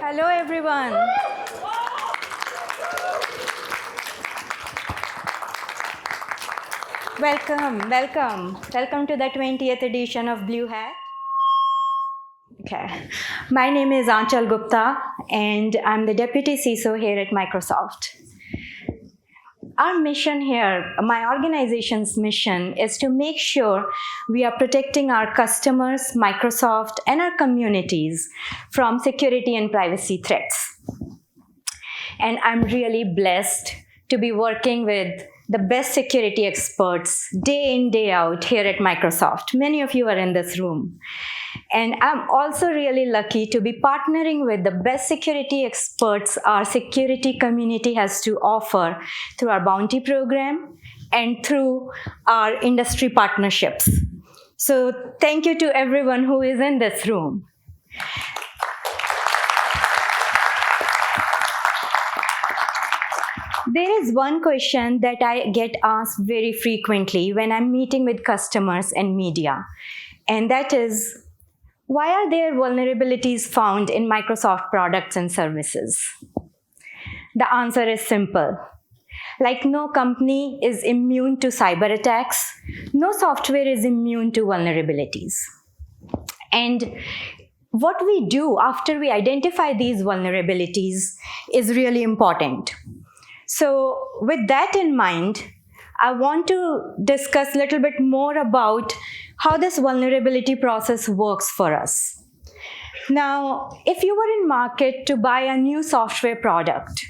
Hello, everyone. Welcome to the 20th edition of BlueHat. Okay. My name is Aanchal Gupta, and I'm the Deputy CISO here at Microsoft. Our mission here, my organization's mission, is to make sure we are protecting our customers, Microsoft, and our communities from security and privacy threats. And I'm really blessed to be working with the best security experts day in, day out here at Microsoft. Many of you are in this room. And I'm also really lucky to be partnering with the best security experts our security community has to offer through our bounty program and through our industry partnerships. So thank you to everyone who is in this room. There is one question that I get asked very frequently when I'm meeting with customers and media, and that is, why are there vulnerabilities found in Microsoft products and services? The answer is simple. Like no company is immune to cyber attacks, no software is immune to vulnerabilities. And what we do after we identify these vulnerabilities is really important. So with that in mind, I want to discuss a little bit more about how this vulnerability process works for us. Now, if you were in market to buy a new software product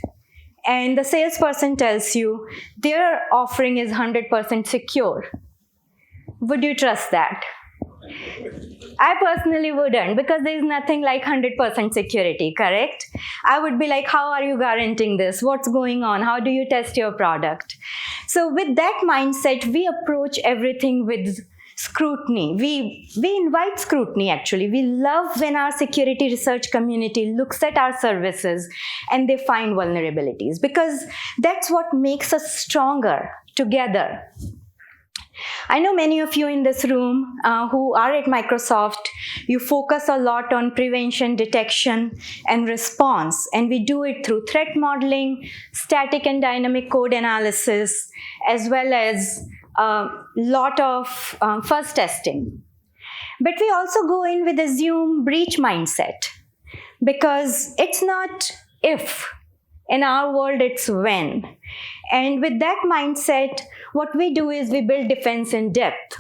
and the salesperson tells you their offering is 100% secure, would you trust that? I personally wouldn't, because there is nothing like 100% security, correct? I would be like, how are you guaranteeing this? What's going on? How do you test your product? So with that mindset, we approach everything with scrutiny. We invite scrutiny, actually. We love when our security research community looks at our services and they find vulnerabilities, because that's what makes us stronger together. I know many of you in this room who are at Microsoft, you focus a lot on prevention, detection, and response. And we do it through threat modeling, static and dynamic code analysis, as well as a lot of fuzz testing. But we also go in with assume breach mindset, because it's not if. In our world, it's when. And with that mindset, what we do is we build defense in depth.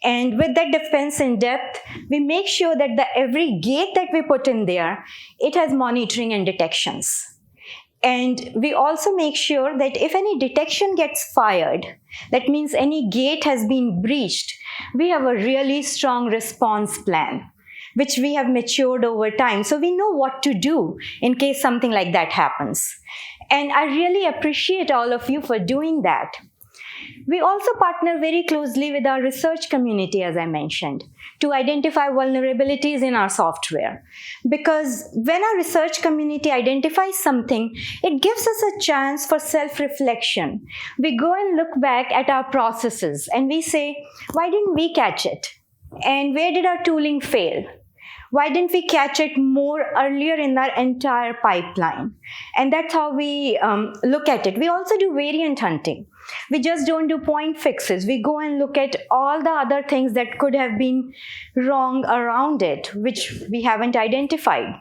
And with that defense in depth, we make sure that every gate that we put in there, it has monitoring and detections. And we also make sure that if any detection gets fired, that means any gate has been breached, we have a really strong response plan, which we have matured over time. So we know what to do in case something like that happens. And I really appreciate all of you for doing that. We also partner very closely with our research community, as I mentioned, to identify vulnerabilities in our software. Because when our research community identifies something, it gives us a chance for self-reflection. We go and look back at our processes and we say, why didn't we catch it? And where did our tooling fail? Why didn't we catch it more earlier in our entire pipeline? And that's how we look at it. We also do variant hunting. We just don't do point fixes. We go and look at all the other things that could have been wrong around it, which we haven't identified.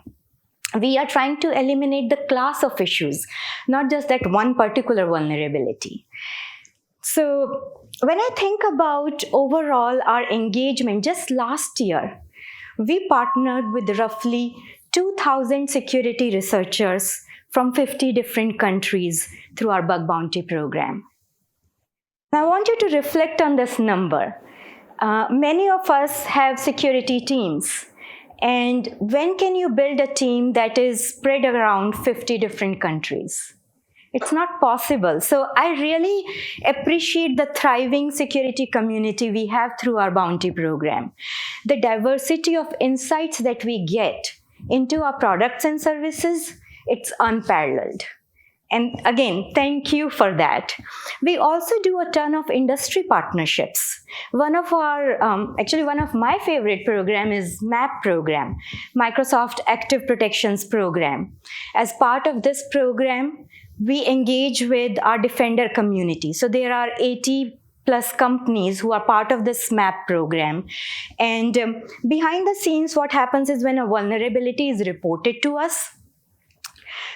We are trying to eliminate the class of issues, not just that one particular vulnerability. So when I think about overall our engagement, just last year, we partnered with roughly 2,000 security researchers from 50 different countries through our bug bounty program. Now, I want you to reflect on this number. Many of us have security teams. And when can you build a team that is spread around 50 different countries? It's not possible. So I really appreciate the thriving security community we have through our bounty program. The diversity of insights that we get into our products and services, it's unparalleled. And again, thank you for that. We also do a ton of industry partnerships. One of my favorite program is MAP program, Microsoft Active Protections program. As part of this program, we engage with our Defender community. So there are 80 plus companies who are part of this MAP program. And behind the scenes, what happens is when a vulnerability is reported to us,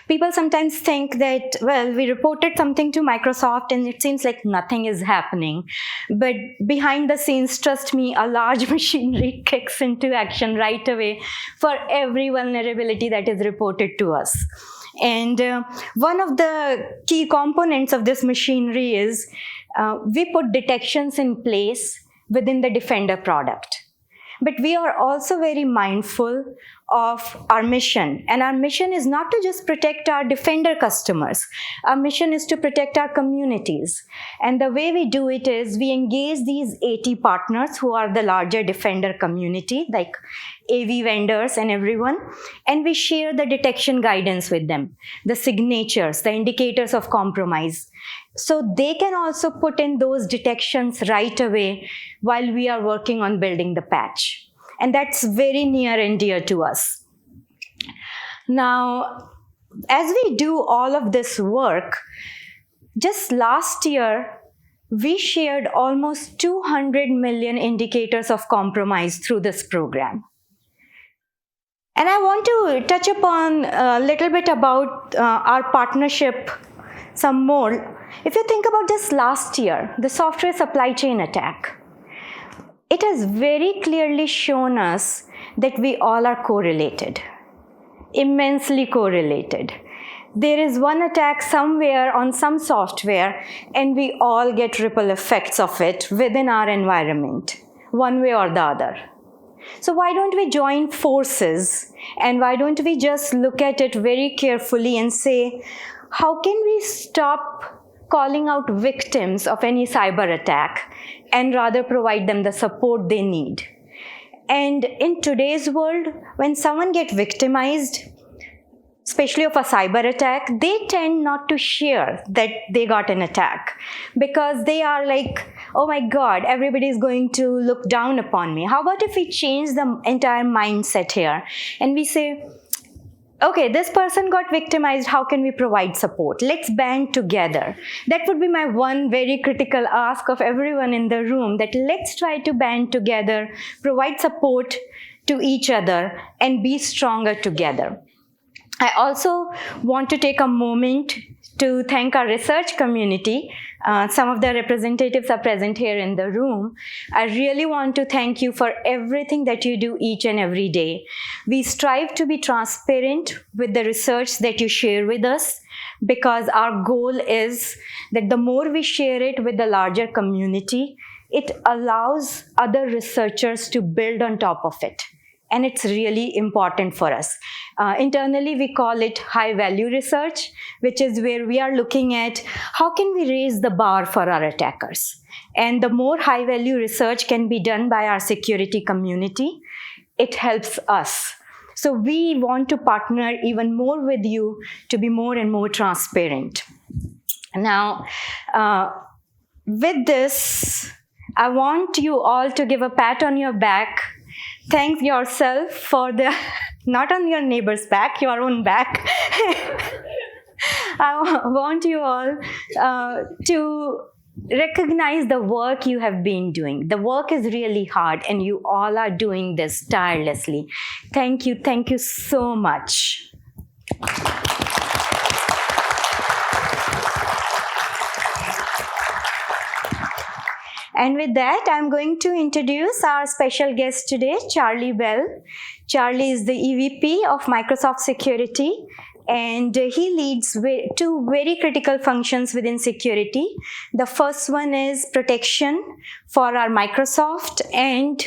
people sometimes think that, well, we reported something to Microsoft and it seems like nothing is happening. But behind the scenes, trust me, a large machinery kicks into action right away for every vulnerability that is reported to us. And one of the key components of this machinery is we put detections in place within the Defender product. But we are also very mindful of our mission. And our mission is not to just protect our Defender customers. Our mission is to protect our communities. And the way we do it is we engage these 80 partners who are the larger Defender community, like AV vendors and everyone, and we share the detection guidance with them, the signatures, the indicators of compromise. So they can also put in those detections right away while we are working on building the patch. And that's very near and dear to us. Now, as we do all of this work, just last year, we shared almost 200 million indicators of compromise through this program. And I want to touch upon a little bit about our partnership some more. If you think about just last year, the software supply chain attack, it has very clearly shown us that we all are correlated, immensely correlated. There is one attack somewhere on some software, and we all get ripple effects of it within our environment, one way or the other. So why don't we join forces, and why don't we just look at it very carefully and say, how can we stop calling out victims of any cyber attack and rather provide them the support they need? And in today's world, when someone gets victimized, especially of a cyber attack, they tend not to share that they got an attack because they are like, oh my God, everybody is going to look down upon me. How about if we change the entire mindset here and we say, okay, this person got victimized, how can we provide support? Let's band together. That would be my one very critical ask of everyone in the room, that let's try to band together, provide support to each other, and be stronger together. I also want to take a moment to thank our research community. Some of the representatives are present here in the room. I really want to thank you for everything that you do each and every day. We strive to be transparent with the research that you share with us, because our goal is that the more we share it with the larger community, it allows other researchers to build on top of it. And it's really important for us. Internally, we call it high-value research, which is where we are looking at how can we raise the bar for our attackers. And the more high-value research can be done by our security community, it helps us. So we want to partner even more with you to be more and more transparent. Now, with this, I want you all to give a pat on your back. Thank yourself for the, not on your neighbor's back, your own back. I want you all to recognize the work you have been doing. The work is really hard, and you all are doing this tirelessly. Thank you so much. And with that, I'm going to introduce our special guest today, Charlie Bell. Charlie is the EVP of Microsoft Security, and he leads two very critical functions within security. The first one is protection for our Microsoft and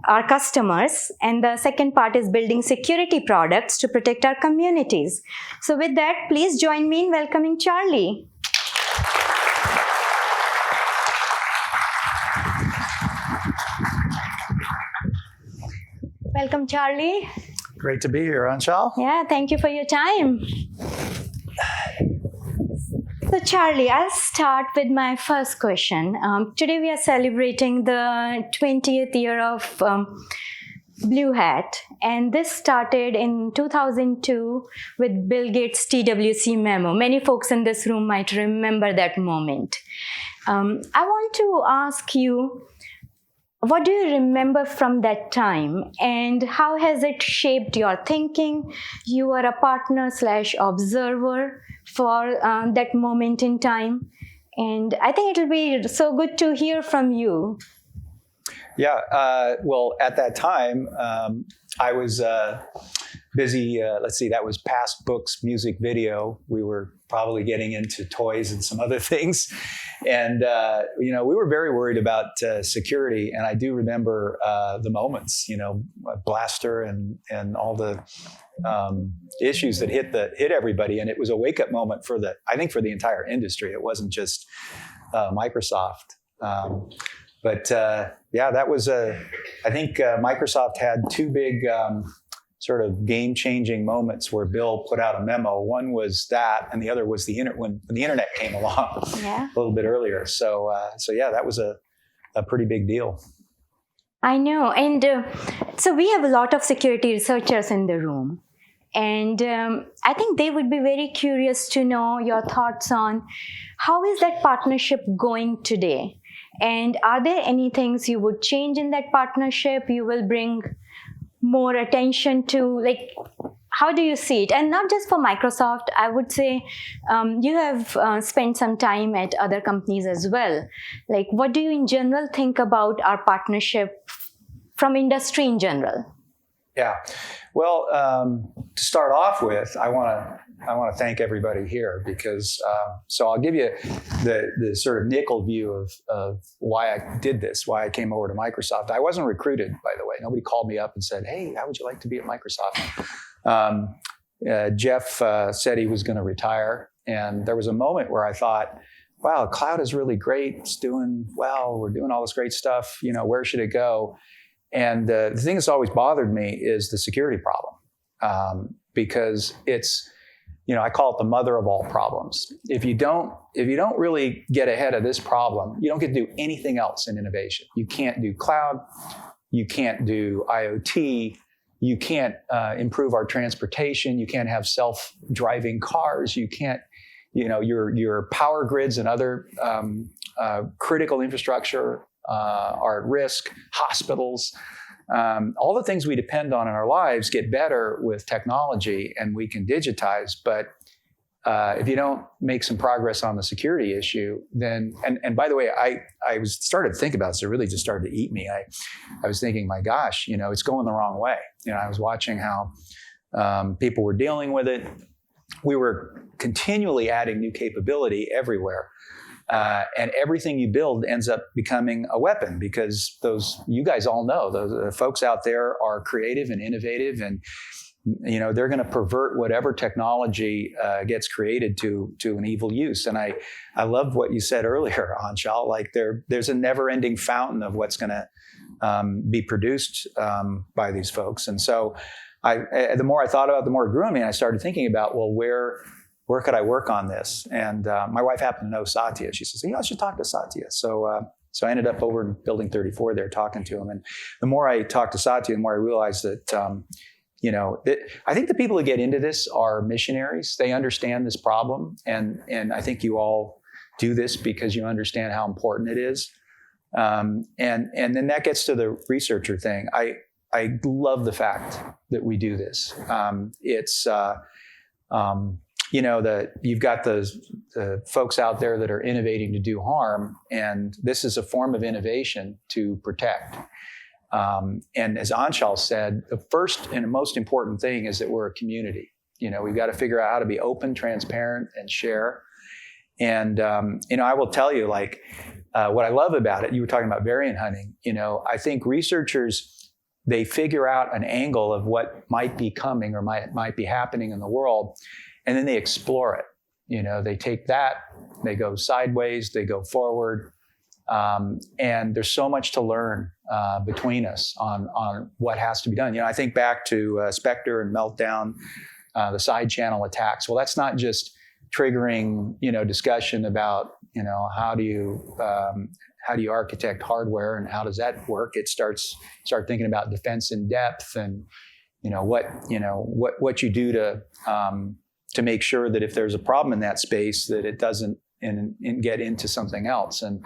our customers, and the second part is building security products to protect our communities. So with that, please join me in welcoming Charlie. Welcome, Charlie. Great to be here, Aanchal. Yeah, thank you for your time. So, Charlie, I'll start with my first question. Today we are celebrating the 20th year of BlueHat, and this started in 2002 with Bill Gates' TWC memo. Many folks in this room might remember that moment. I want to ask you, what do you remember from that time, and how has it shaped your thinking? You were a partner/observer for that moment in time, and I think it'll be so good to hear from you. Yeah, well, at that time, I was busy. Let's see, that was past books, music, video. We were probably getting into toys and some other things. And, we were very worried about security. And I do remember the moments, Blaster and all the issues that hit everybody. And it was a wake-up moment for the entire industry. It wasn't just Microsoft. That was I think Microsoft had two big sort of game-changing moments where Bill put out a memo. One was that, and the other was when the internet came along a little bit earlier. So that was a pretty big deal. I know. And so we have a lot of security researchers in the room. And I think they would be very curious to know your thoughts on how is that partnership going today? And are there any things you would change in that partnership? You will bring more attention to, like, how do you see it? And not just for Microsoft, I would say you have spent some time at other companies as well. Like, what do you in general think about our partnership from industry in general? Yeah. Well, to start off with, I want to thank everybody here because so I'll give you the sort of nickel view of why I did this, why I came over to Microsoft. I wasn't recruited, by the way. Nobody called me up and said, "Hey, how would you like to be at Microsoft?" Jeff said he was going to retire, and there was a moment where I thought, "Wow, cloud is really great. It's doing well. We're doing all this great stuff. Where should it go?" And the thing that's always bothered me is the security problem, because it's, I call it the mother of all problems. If you don't really get ahead of this problem, you don't get to do anything else in innovation. You can't do cloud, you can't do IoT, you can't improve our transportation, you can't have self-driving cars, you can't, your power grids and other critical infrastructure are at risk, hospitals, all the things we depend on in our lives get better with technology and we can digitize. But if you don't make some progress on the security issue, then, and by the way, I started to think about this, it really just started to eat me. I was thinking, my gosh, it's going the wrong way. I was watching how people were dealing with it. We were continually adding new capability everywhere. And everything you build ends up becoming a weapon because you guys all know, those folks out there are creative and innovative and, they're going to pervert whatever technology gets created to an evil use. And I love what you said earlier, Aanchal, like there's a never ending fountain of what's going to be produced by these folks. And so the more I thought about it, the more it grew on me. And I started thinking about, well, where could I work on this? And my wife happened to know Satya. She says, I should talk to Satya. So I ended up over in Building 34 there talking to him. And the more I talked to Satya, the more I realized that, I think the people who get into this are missionaries. They understand this problem. And I think you all do this because you understand how important it is. And then that gets to the researcher thing. I love the fact that we do this. You've got the folks out there that are innovating to do harm, and this is a form of innovation to protect. And as Aanchal said, the first and most important thing is that we're a community. We've got to figure out how to be open, transparent, and share. And, I will tell you, what I love about it, you were talking about variant hunting. I think researchers, they figure out an angle of what might be coming or might be happening in the world. And then they explore it. They take that, they go sideways, they go forward. And there's so much to learn between us on what has to be done. I think back to Spectre and Meltdown, the side channel attacks. Well, that's not just triggering, discussion about, how do you architect hardware and how does that work? It start thinking about defense in depth and, what you do to make sure that if there's a problem in that space, that it doesn't get into something else. And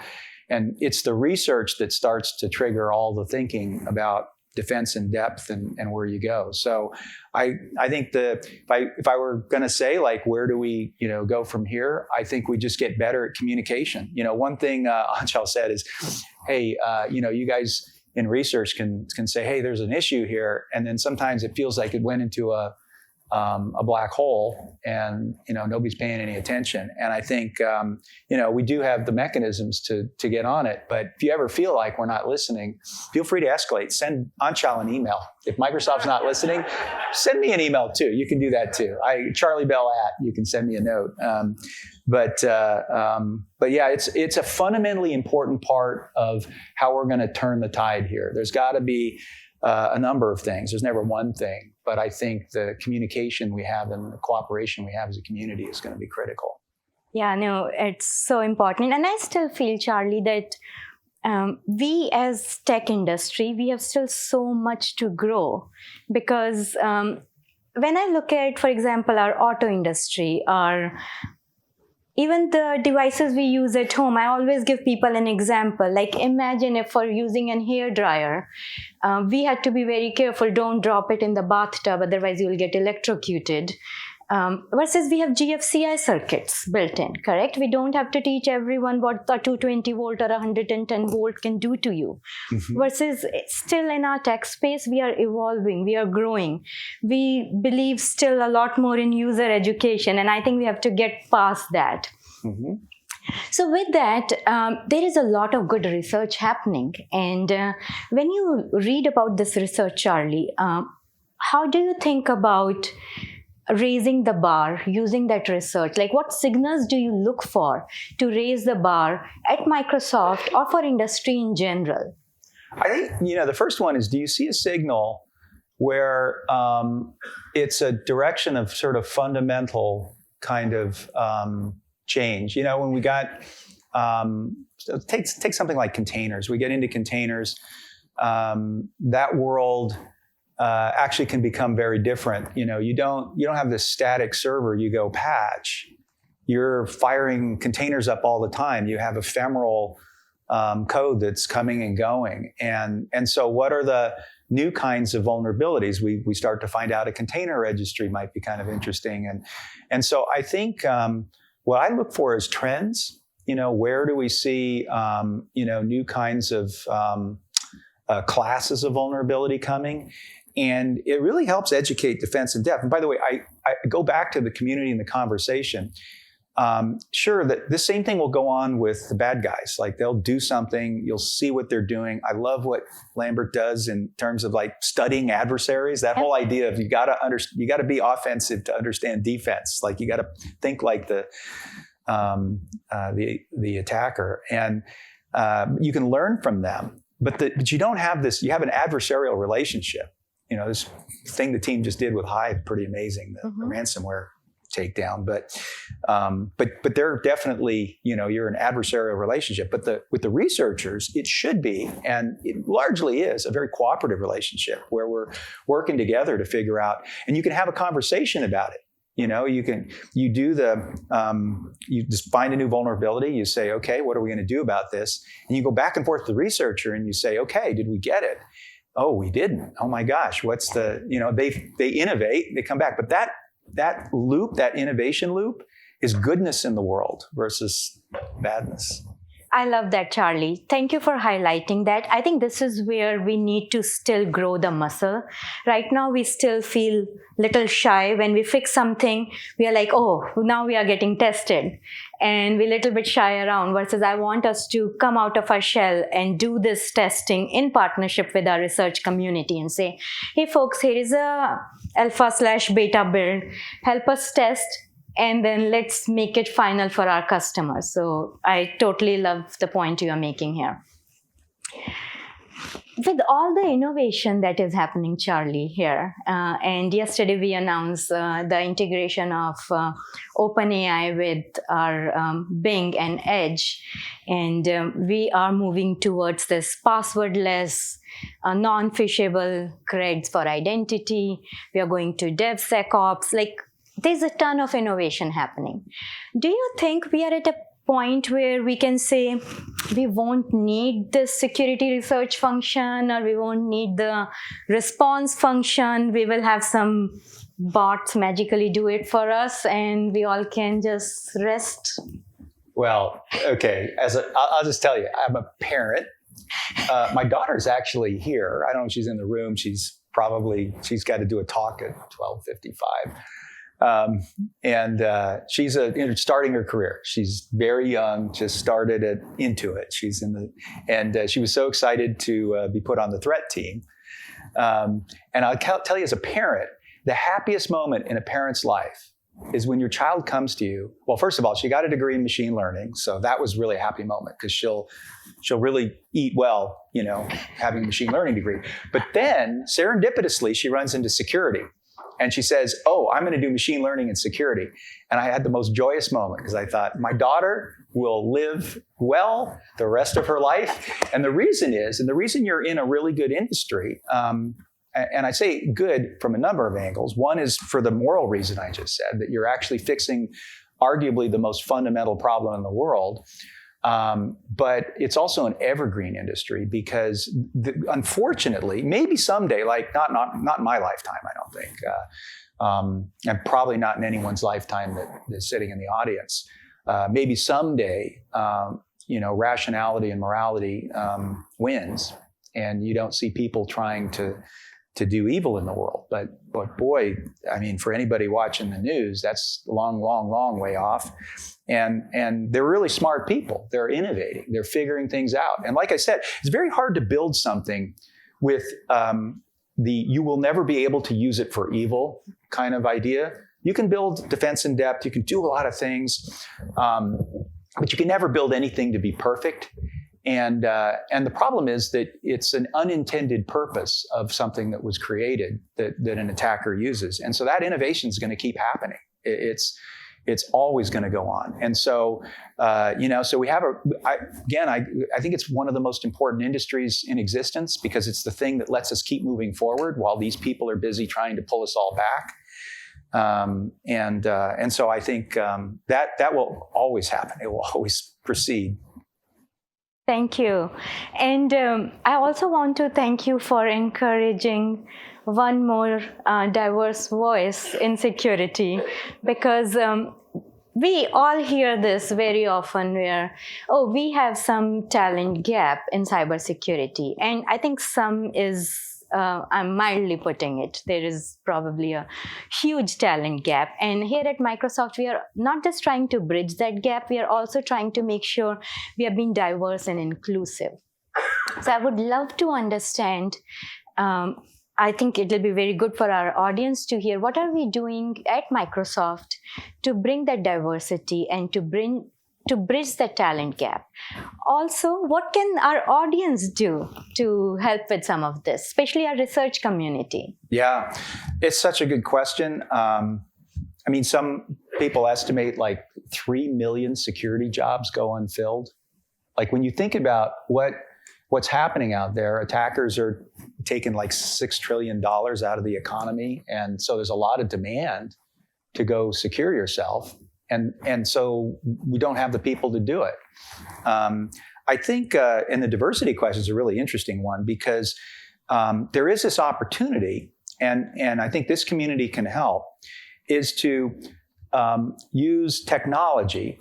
it's the research that starts to trigger all the thinking about defense in depth and where you go. So I think if I were going to say, like, where do we, go from here? I think we just get better at communication. One thing Aanchal said is, hey, you guys in research can say, hey, there's an issue here. And then sometimes it feels like it went into a black hole and, nobody's paying any attention. And I think, we do have the mechanisms to get on it. But if you ever feel like we're not listening, feel free to escalate. Send Aanchal an email. If Microsoft's not listening, send me an email too. You can do that too. Charlie Bell you can send me a note. But yeah, it's a fundamentally important part of how we're going to turn the tide here. There's got to be a number of things. There's never one thing. But I think the communication we have and the cooperation we have as a community is going to be critical. Yeah, no, it's so important. And I still feel, Charlie, that we as tech industry, we have still so much to grow. Because when I look at, for example, our auto industry, even the devices we use at home, I always give people an example. Like, imagine if for using an hair dryer, we had to be very careful. Don't drop it in the bathtub, otherwise you'll get electrocuted. Versus we have GFCI circuits built in, correct? We don't have to teach everyone what a 220 volt or 110 volt can do to you. Mm-hmm. Versus still in our tech space, we are evolving, we are growing. We believe still a lot more in user education, and I think we have to get past that. Mm-hmm. So with that, there is a lot of good research happening. And when you read about this research, Charlie, how do you think about raising the bar using that research? Like, what signals do you look for to raise the bar at Microsoft or for industry in general? I think, the first one is, do you see a signal where it's a direction of sort of fundamental kind of change? When we got, take something like containers. We get into containers, that world actually can become very different. You don't have this static server you go patch. You're firing containers up all the time. You have ephemeral code that's coming and going. And so what are the new kinds of vulnerabilities? We start to find out a container registry might be kind of interesting. And so I think what I look for is trends. Where do we see new kinds of classes of vulnerability coming? And it really helps educate defense in depth. And by the way, I go back to the community and the conversation. Sure, that the same thing will go on with the bad guys. Like, they'll do something, you'll see what they're doing. I love what Lambert does in terms of like studying adversaries. That whole idea of you got to be offensive to understand defense. Like, you got to think like the attacker, and you can learn from them. But you don't have this. You have an adversarial relationship. This thing the team just did with Hive, pretty amazing, the ransomware takedown. But they're definitely, you're an adversarial relationship. But with the researchers, it should be, and it largely is, a very cooperative relationship where we're working together to figure out, and you can have a conversation about it. You just find a new vulnerability. You say, okay, what are we going to do about this? And you go back and forth to the researcher and you say, okay, did we get it? Oh, we didn't. Oh my gosh, what's they innovate, they come back. But that loop, that innovation loop, is goodness in the world versus badness. I love that, Charlie. Thank you for highlighting that. I think this is where we need to still grow the muscle. Right now, we still feel a little shy. When we fix something, we are like, oh, now we are getting tested. And we're a little bit shy around, versus I want us to come out of our shell and do this testing in partnership with our research community and say, hey, folks, here is a alpha/beta build. Help us test. And then let's make it final for our customers. So I totally love the point you are making here. with all the innovation that is happening, Charlie, here, and yesterday we announced the integration of OpenAI with our Bing and Edge, and we are moving towards this passwordless, non-phishable creds for identity. We are going to DevSecOps. Like, there's a ton of innovation happening. Do you think we are at a point where we can say we won't need the security research function, or we won't need the response function? We will have some bots magically do it for us and we all can just rest? Well, okay. I'll just tell you, I'm a parent. My daughter's actually here. I don't know if she's in the room. She's got to do a talk at 12:55. She's starting her career. She's very young, just started into it. She was so excited to be put on the threat team. And I'll tell you, as a parent, the happiest moment in a parent's life is when your child comes to you. Well, first of all, she got a degree in machine learning, so that was really a happy moment because she'll really eat well, having a machine learning degree. But then, serendipitously, she runs into security. And she says, "Oh, I'm going to do machine learning and security." And I had the most joyous moment because I thought, my daughter will live well the rest of her life. And the reason you're in a really good industry, and I say good from a number of angles. One is for the moral reason I just said, that you're actually fixing arguably the most fundamental problem in the world. But it's also an evergreen industry because, unfortunately, maybe someday, like not in my lifetime, I don't think, and probably not in anyone's lifetime that's sitting in the audience. Maybe someday, rationality and morality wins, and you don't see people trying to do evil in the world. But boy, I mean, for anybody watching the news, that's a long way off. And they're really smart people. They're innovating. They're figuring things out. And like I said, it's very hard to build something with you will never be able to use it for evil kind of idea. You can build defense in depth. You can do a lot of things, but you can never build anything to be perfect. And the problem is that it's an unintended purpose of something that was created that an attacker uses. And so that innovation is going to keep happening. It's always going to go on. And so, so we have I think it's one of the most important industries in existence because it's the thing that lets us keep moving forward while these people are busy trying to pull us all back. And so I think that will always happen. It will always proceed. Thank you. And I also want to thank you for encouraging one more diverse voice in security, because we all hear this very often where, we have some talent gap in cybersecurity. And I think some is, I'm mildly putting it, there is probably a huge talent gap. And here at Microsoft, we are not just trying to bridge that gap, we are also trying to make sure we are being diverse and inclusive. So I would love to understand, I think it will be very good for our audience to hear, what are we doing at Microsoft to bring that diversity and to bridge the talent gap? Also, what can our audience do to help with some of this, especially our research community? Yeah, it's such a good question. Some people estimate like 3 million security jobs go unfilled. Like when you think about what's happening out there, attackers are taking like $6 trillion out of the economy. And so there's a lot of demand to go secure yourself. And so we don't have the people to do it. I think, and the diversity question is a really interesting one because there is this opportunity, and I think this community can help, is to use technology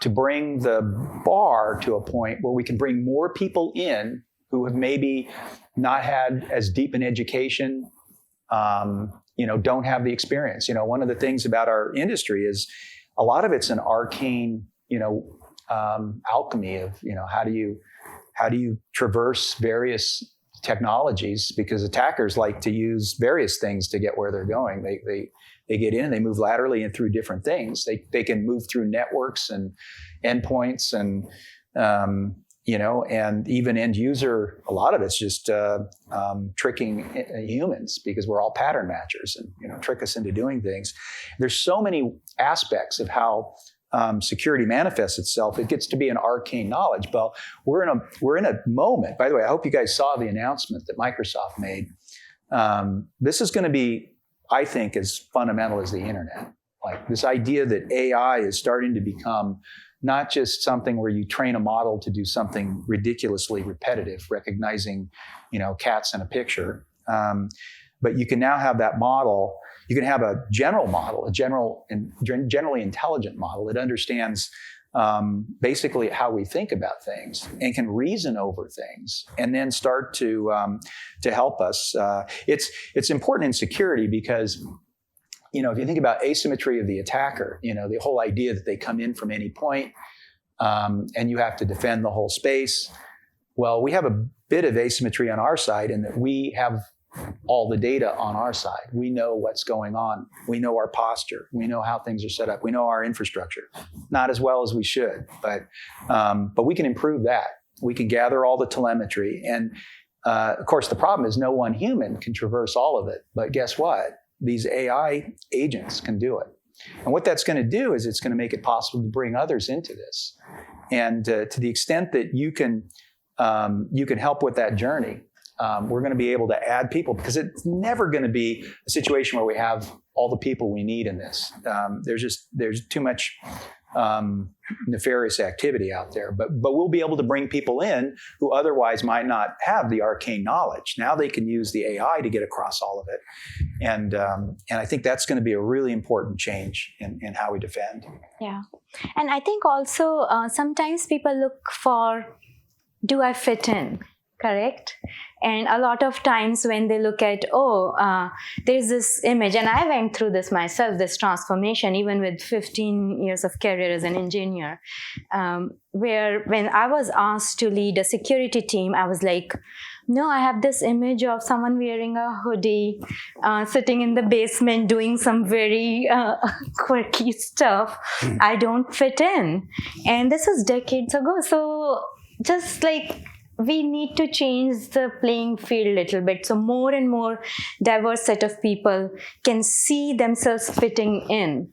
to bring the bar to a point where we can bring more people in who have maybe not had as deep an education, don't have the experience. One of the things about our industry is a lot of it's an arcane, alchemy of, how do you traverse various technologies, because attackers like to use various things to get where they're going. They get in, they move laterally and through different things. They can move through networks and endpoints and and even end user, a lot of it's just tricking humans because we're all pattern matchers and, trick us into doing things. There's so many aspects of how security manifests itself. It gets to be an arcane knowledge. But we're in a moment. By the way, I hope you guys saw the announcement that Microsoft made. This is going to be, I think, as fundamental as the internet. Like this idea that AI is starting to become not just something where you train a model to do something ridiculously repetitive, recognizing, cats in a picture. But you can now have that model. You can have a general model, a generally intelligent model that understands basically how we think about things and can reason over things, and then start to help us. It's important in security because, if you think about asymmetry of the attacker, the whole idea that they come in from any point and you have to defend the whole space. Well, we have a bit of asymmetry on our side in that we have all the data on our side. We know what's going on. We know our posture. We know how things are set up. We know our infrastructure. Not as well as we should, but we can improve that. We can gather all the telemetry. And of course, the problem is no one human can traverse all of it. But guess what? These AI agents can do it. And what that's going to do is it's going to make it possible to bring others into this. And to the extent that you can help with that journey, we're going to be able to add people, because it's never going to be a situation where we have all the people we need in this. There's too much nefarious activity out there, but we'll be able to bring people in who otherwise might not have the arcane knowledge. Now they can use the AI to get across all of it, and I think that's going to be a really important change in how we defend. Yeah, and I think also sometimes people look for, do I fit in? Correct? And a lot of times when they look at, there's this image, and I went through this myself, this transformation, even with 15 years of career as an engineer, where when I was asked to lead a security team, I was like, no, I have this image of someone wearing a hoodie, sitting in the basement doing some very quirky stuff. I don't fit in. And this was decades ago. So just like, we need to change the playing field a little bit, so more and more diverse set of people can see themselves fitting in.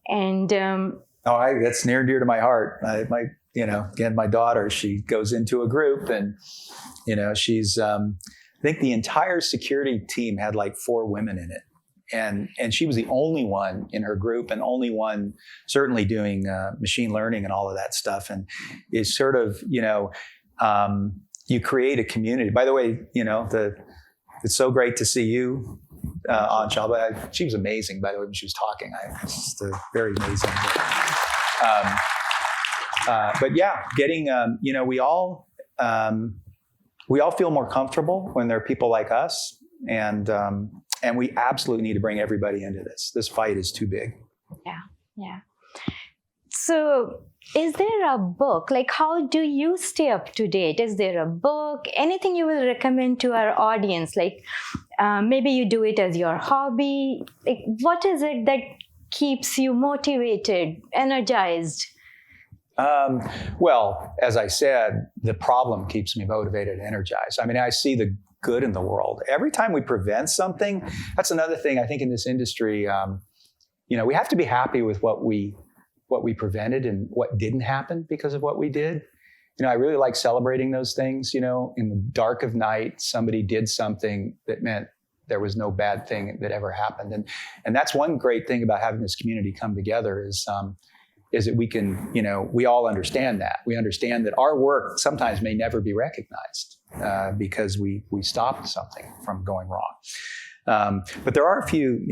And that's near and dear to my heart. Again, my daughter, she goes into a group, and she's I think the entire security team had like 4 women in it, and she was the only one in her group, and only one certainly doing machine learning and all of that stuff. And it's sort of you create a community. By the way, it's so great to see you, Aanchal. But she was amazing, by the way, when she was talking. It's just very amazing. But yeah, getting, we all feel more comfortable when there are people like us, and we absolutely need to bring everybody into this. This fight is too big. Yeah. So, is there a book? Like, how do you stay up to date? Is there a book? Anything you will recommend to our audience? Like, maybe you do it as your hobby. Like, what is it that keeps you motivated, energized? Well, as I said, the problem keeps me motivated and energized. I mean, I see the good in the world. Every time we prevent something, that's another thing I think in this industry, we have to be happy with what we prevented and what didn't happen because of what we did. I really like celebrating those things. In the dark of night, somebody did something that meant there was no bad thing that ever happened. And that's one great thing about having this community come together is that we can, we all understand that. We understand that our work sometimes may never be recognized because we stopped something from going wrong. But there are a few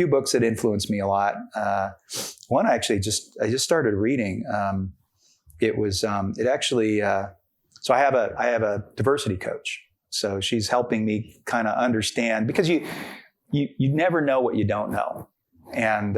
books that influenced me a lot. One I just started reading. So I have a diversity coach. So she's helping me kind of understand, because you never know what you don't know. And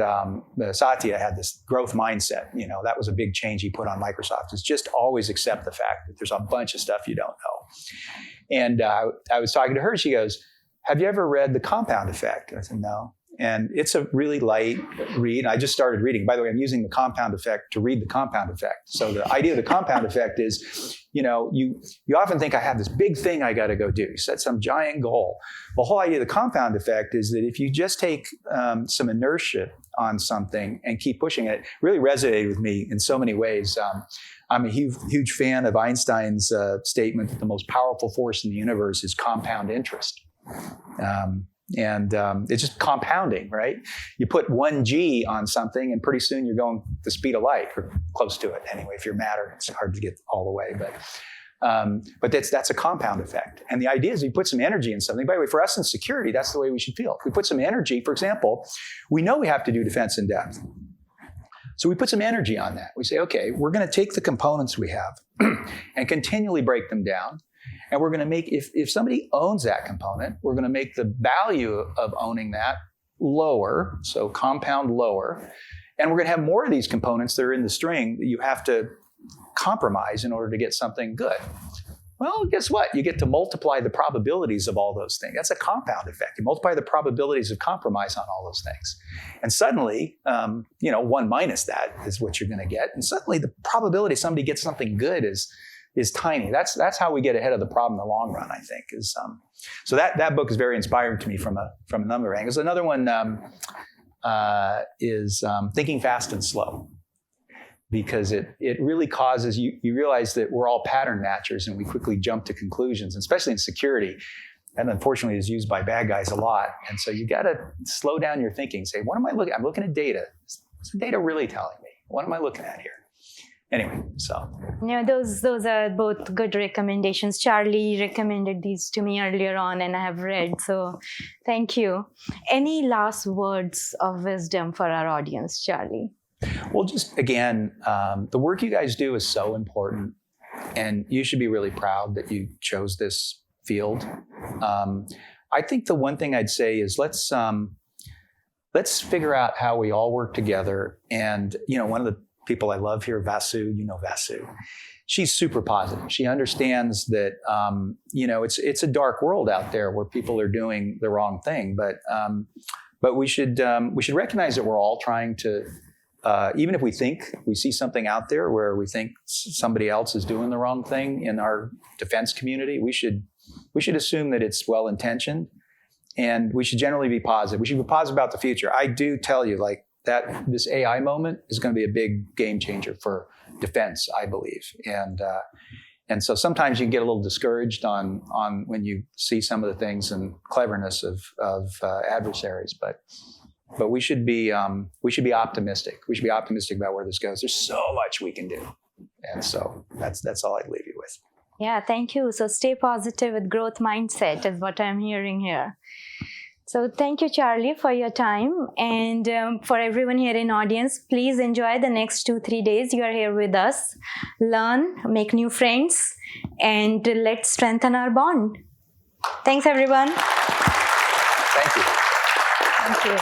Satya had this growth mindset. That was a big change he put on Microsoft, is just always accept the fact that there's a bunch of stuff you don't know. And I was talking to her. She goes, "Have you ever read The Compound Effect?" I said, "No." And it's a really light read. I just started reading. By the way, I'm using the compound effect to read the compound effect. So the idea of the compound effect is, you often think I have this big thing I got to go do. You set some giant goal. The whole idea of the compound effect is that if you just take some inertia on something and keep pushing it, really resonated with me in so many ways. I'm a huge fan of Einstein's statement that the most powerful force in the universe is compound interest. It's just compounding, right? You put 1g on something, and pretty soon you're going the speed of light, or close to it anyway. If you're matter, it's hard to get all the way, but that's a compound effect. And the idea is you put some energy in something. By the way, for us in security, that's the way we should feel. If we put some energy, for example, we know we have to do defense in depth. So we put some energy on that. We say, okay, we're going to take the components we have and continually break them down. And we're going to make, if somebody owns that component, we're going to make the value of owning that lower, so compound lower. And we're going to have more of these components that are in the string that you have to compromise in order to get something good. Well, guess what? You get to multiply the probabilities of all those things. That's a compound effect. You multiply the probabilities of compromise on all those things. And suddenly, 1 minus that is what you're going to get. And suddenly the probability somebody gets something good is tiny. That's how we get ahead of the problem in the long run, I think. So that book is very inspiring to me from a number of angles. Another one is Thinking Fast and Slow, because it really causes you realize that we're all pattern matchers and we quickly jump to conclusions, especially in security. And unfortunately is used by bad guys a lot. And so you got to slow down your thinking. Say, what am I looking at? I'm looking at data. What's the data really telling me? What am I looking at here? Anyway, so. Those are both good recommendations. Charlie recommended these to me earlier on and I have read. So thank you. Any last words of wisdom for our audience, Charlie? Well, just again, the work you guys do is so important, and you should be really proud that you chose this field. I think the one thing I'd say is let's figure out how we all work together. And one of the people I love here, Vasu, Vasu. She's super positive. She understands that it's a dark world out there where people are doing the wrong thing, but we should recognize that we're all trying to. Even if we think we see something out there where we think somebody else is doing the wrong thing in our defense community, we should assume that it's well-intentioned, and we should generally be positive. We should be positive about the future. I do tell you, that this AI moment is going to be a big game changer for defense, I believe. And so sometimes you can get a little discouraged on when you see some of the things and cleverness of adversaries, but we should be optimistic. We should be optimistic about where this goes. There's so much we can do, and so that's all I'd leave you with. Yeah, thank you. So stay positive with growth mindset is what I'm hearing here. So thank you, Charlie, for your time, and for everyone here in audience, please enjoy the next 2-3 days you are here with us. Learn, make new friends, and let's strengthen our bond. Thanks, everyone. Thank you. Thank you.